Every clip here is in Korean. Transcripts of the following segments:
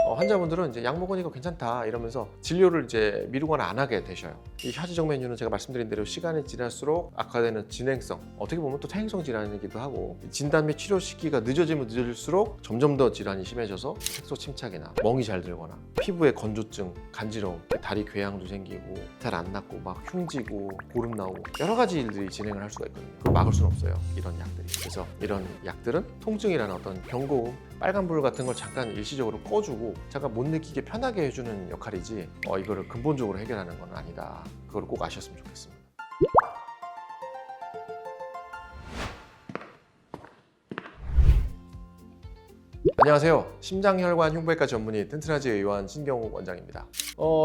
환자분들은 이제 약 먹으니까 괜찮다 이러면서 진료를 이제 미루거나 안 하게 되셔요. 이 하지정 메뉴는 제가 말씀드린 대로 시간이 지날수록 악화되는 진행성, 어떻게 보면 또 퇴행성 질환이기도 하고, 진단 및 치료 시기가 늦어지면 늦어질수록 점점 더 질환이 심해져서 색소 침착이나 멍이 잘 들거나 피부에 건조증, 간지러움, 다리 궤양도 생기고 잘 안 낫고 막 흉지고 고름 나오고 여러 가지 일들이 진행을 할 수가 있거든요. 그걸 막을 수는 없어요, 이런 약들이. 그래서 이런 약들은 통증이라는 어떤 경고음, 빨간불 같은 걸 잠깐 일시적으로 꺼주고 잠깐 못 느끼게 편하게 해주는 역할이지 이거를 근본적으로 해결하는 건 아니다. 그걸 꼭 아셨으면 좋겠습니다. 안녕하세요. 심장혈관 흉부외과 전문의 튼튼하지 의원 신경욱 원장입니다.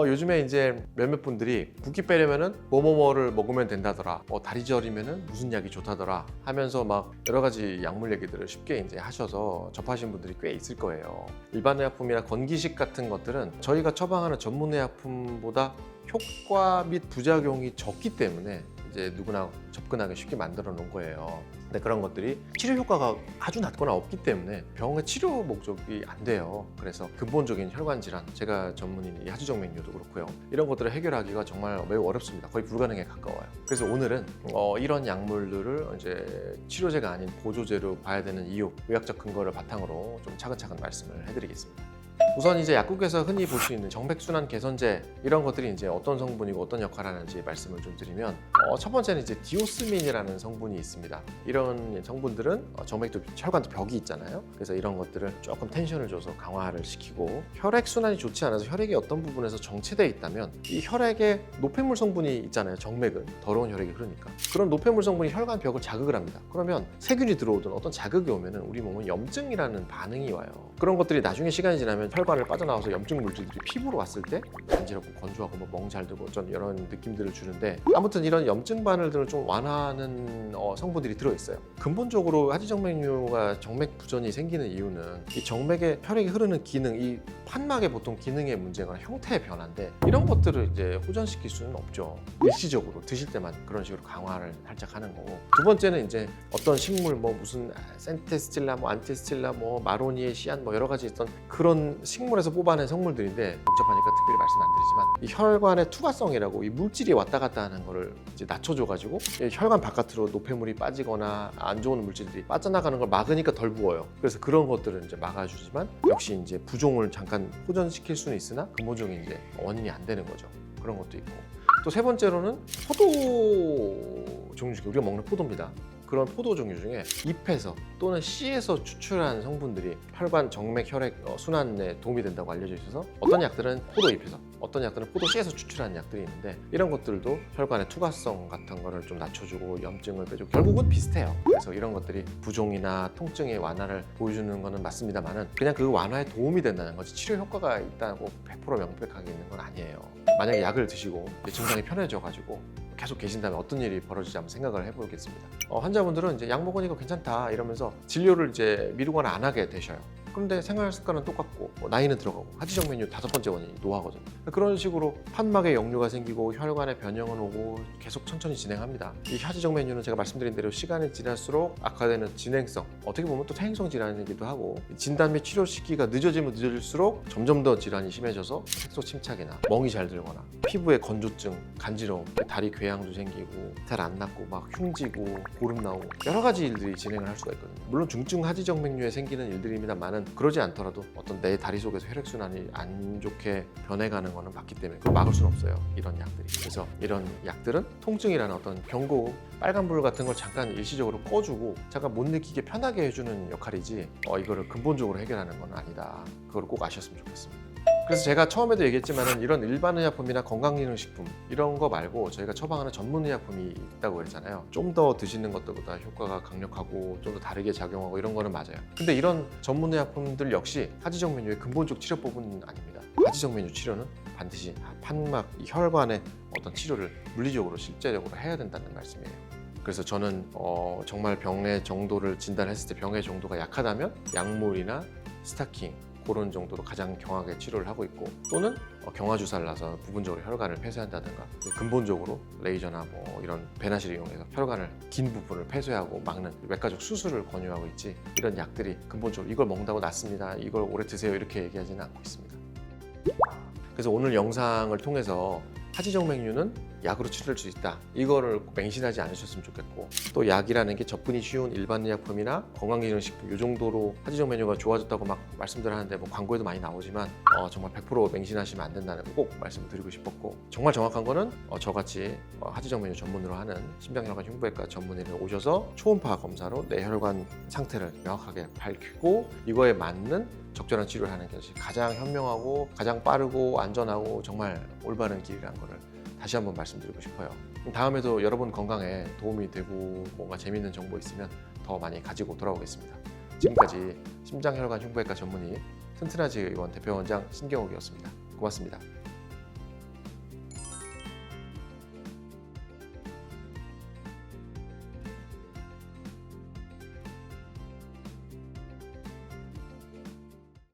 요즘에 이제 몇몇 분들이 붓기 빼려면은 뭐뭐뭐를 먹으면 된다더라, 다리 저리면은 무슨 약이 좋다더라 하면서 막 여러 가지 약물 얘기들을 쉽게 이제 하셔서 접하신 분들이 꽤 있을 거예요. 일반 의약품이나 건기식 같은 것들은 저희가 처방하는 전문 의약품보다 효과 및 부작용이 적기 때문에 이제 누구나 접근하기 쉽게 만들어 놓은 거예요. 근데 그런 것들이 치료 효과가 아주 낮거나 없기 때문에 병의 치료 목적이 안 돼요. 그래서 근본적인 혈관 질환, 제가 전문인 이 하지정 메뉴도 그렇고요, 이런 것들을 해결하기가 정말 매우 어렵습니다. 거의 불가능에 가까워요. 그래서 오늘은 이런 약물들을 이제 치료제가 아닌 보조제로 봐야 되는 이유, 의학적 근거를 바탕으로 좀 차근차근 말씀을 해드리겠습니다. 우선 이제 약국에서 흔히 볼 수 있는 정맥순환 개선제, 이런 것들이 이제 어떤 성분이고 어떤 역할을 하는지 말씀을 좀 드리면, 첫 번째는 이제 디오스민이라는 성분이 있습니다. 이런 성분들은 정맥도 혈관도 벽이 있잖아요. 그래서 이런 것들을 조금 텐션을 줘서 강화를 시키고, 혈액 순환이 좋지 않아서 혈액의 어떤 부분에서 정체되어 있다면 이 혈액에 노폐물 성분이 있잖아요. 정맥은 더러운 혈액이 흐르니까 그런 노폐물 성분이 혈관 벽을 자극을 합니다. 그러면 세균이 들어오든 어떤 자극이 오면은 우리 몸은 염증이라는 반응이 와요. 그런 것들이 나중에 시간이 지나면 혈관을 빠져나와서 염증 물질들이 피부로 왔을 때 간지럽고 건조하고 멍 잘 들고 좀 이런 느낌들을 주는데, 아무튼 이런 염증 반응들을 좀 완화하는 성분들이 들어있어요. 근본적으로 하지정맥류가 정맥 부전이 생기는 이유는 이 정맥에 혈액이 흐르는 기능, 이 판막의 보통 기능의 문제거나 형태의 변화인데, 이런 것들을 이제 호전시킬 수는 없죠. 일시적으로 드실 때만 그런 식으로 강화를 살짝 하는 거고, 두 번째는 이제 어떤 식물 무슨 센테스틸라, 안티스틸라, 마로니에 시안 여러 가지 있던 그런 식물에서 뽑아낸 성물들인데, 복잡하니까 특별히 말씀 안 드리지만 이 혈관의 투과성이라고 이 물질이 왔다 갔다 하는 거를 이제 낮춰줘가지고 혈관 바깥으로 노폐물이 빠지거나 안 좋은 물질들이 빠져나가는 걸 막으니까 덜 부어요. 그래서 그런 것들을 이제 막아주지만 역시 이제 부종을 잠깐 호전시킬 수는 있으나 근본적인 이제 원인이 안 되는 거죠. 그런 것도 있고, 또 세 번째로는 포도 종류 중에 우리가 먹는 포도입니다. 그런 포도 종류 중에 잎에서 또는 씨에서 추출한 성분들이 혈관 정맥 혈액 순환에 도움이 된다고 알려져 있어서, 어떤 약들은 포도잎에서, 어떤 약들은 포도 씨에서 추출하는 약들이 있는데, 이런 것들도 혈관의 투과성 같은 거를 좀 낮춰주고 염증을 빼주고 결국은 비슷해요. 그래서 이런 것들이 부종이나 통증의 완화를 보여주는 거는 맞습니다만은 그냥 그 완화에 도움이 된다는 거지 치료 효과가 있다고 100% 명백하게 있는 건 아니에요. 만약에 약을 드시고 증상이 편해져가지고 계속 계신다면 어떤 일이 벌어지지 한번 생각을 해보겠습니다. 환자분들은 이제 약 먹으니까 괜찮다 이러면서 진료를 이제 미루거나 안 하게 되셔요. 그런데 생활 습관은 똑같고 나이는 들어가고 하지정 메뉴 5번째 원인이 노화거든요. 그런 식으로 판막에 역류가 생기고 혈관에 변형은 오고 계속 천천히 진행합니다. 이 하지정 메뉴는 제가 말씀드린 대로 시간이 지날수록 악화되는 진행성, 어떻게 보면 또 퇴행성 질환이기도 하고, 진단 및 치료 시기가 늦어지면 늦어질수록 점점 더 질환이 심해져서 색소 침착이나 멍이 잘 들거나 피부에 건조증, 간지러움, 다리 궤양도 생기고 잘 안 낫고 막 흉지고 고름 나오고 여러 가지 일들이 진행을 할 수가 있거든요. 물론 중증 하지정 맥류에 생기는 일들입니다만은 그러지 않더라도 어떤 내 다리 속에서 혈액순환이 안 좋게 변해가는 거는 맞기 때문에 그걸 막을 수는 없어요, 이런 약들이. 그래서 이런 약들은 통증이라는 어떤 경고음, 빨간불 같은 걸 잠깐 일시적으로 꺼주고 잠깐 못 느끼게 편하게 해주는 역할이지 이거를 근본적으로 해결하는 건 아니다. 그걸 꼭 아셨으면 좋겠습니다. 그래서 제가 처음에도 얘기했지만 이런 일반 의약품이나 건강기능식품 이런 거 말고 저희가 처방하는 전문 의약품이 있다고 그랬잖아요. 좀 더 드시는 것들보다 효과가 강력하고 좀 더 다르게 작용하고 이런 거는 맞아요. 근데 이런 전문 의약품들 역시 하지정 메뉴의 근본적 치료법은 아닙니다. 하지정 메뉴 치료는 반드시 판막, 혈관의 어떤 치료를 물리적으로 실제적으로 해야 된다는 말씀이에요. 그래서 저는 정말 병의 정도를 진단했을 때 병의 정도가 약하다면 약물이나 스타킹, 그런 정도로 가장 경하게 치료를 하고 있고, 또는 경화 주사를 놔서 부분적으로 혈관을 폐쇄한다든가, 근본적으로 레이저나 뭐 이런 배나시를 이용해서 혈관을 긴 부분을 폐쇄하고 막는 외과적 수술을 권유하고 있지, 이런 약들이 근본적으로 이걸 먹는다고 낫습니다, 이걸 오래 드세요, 이렇게 얘기하지는 않고 있습니다. 그래서 오늘 영상을 통해서 하지정맥류는 약으로 치료할 수 있다, 이거를 맹신하지 않으셨으면 좋겠고, 또 약이라는 게 접근이 쉬운 일반 의약품이나 건강기능식품 이 정도로 하지정맥류가 좋아졌다고 막 말씀들 하는데, 뭐 광고에도 많이 나오지만 정말 100% 맹신하시면 안 된다는 거 꼭 말씀드리고 싶었고, 정말 정확한 거는 저같이 하지정맥류 전문으로 하는 심장혈관 흉부외과 전문의를 오셔서 초음파 검사로 내 혈관 상태를 명확하게 밝히고 이거에 맞는 적절한 치료를 하는 것이 가장 현명하고 가장 빠르고 안전하고 정말 올바른 길이라는 거를 다시 한번 말씀드리고 싶어요. 다음에도 여러분 건강에 도움이 되고 뭔가 재미있는 정보 있으면 더 많이 가지고 돌아오겠습니다. 지금까지 심장혈관 흉부외과 전문의 튼튼하지 의원 대표원장 신경욱이었습니다. 고맙습니다.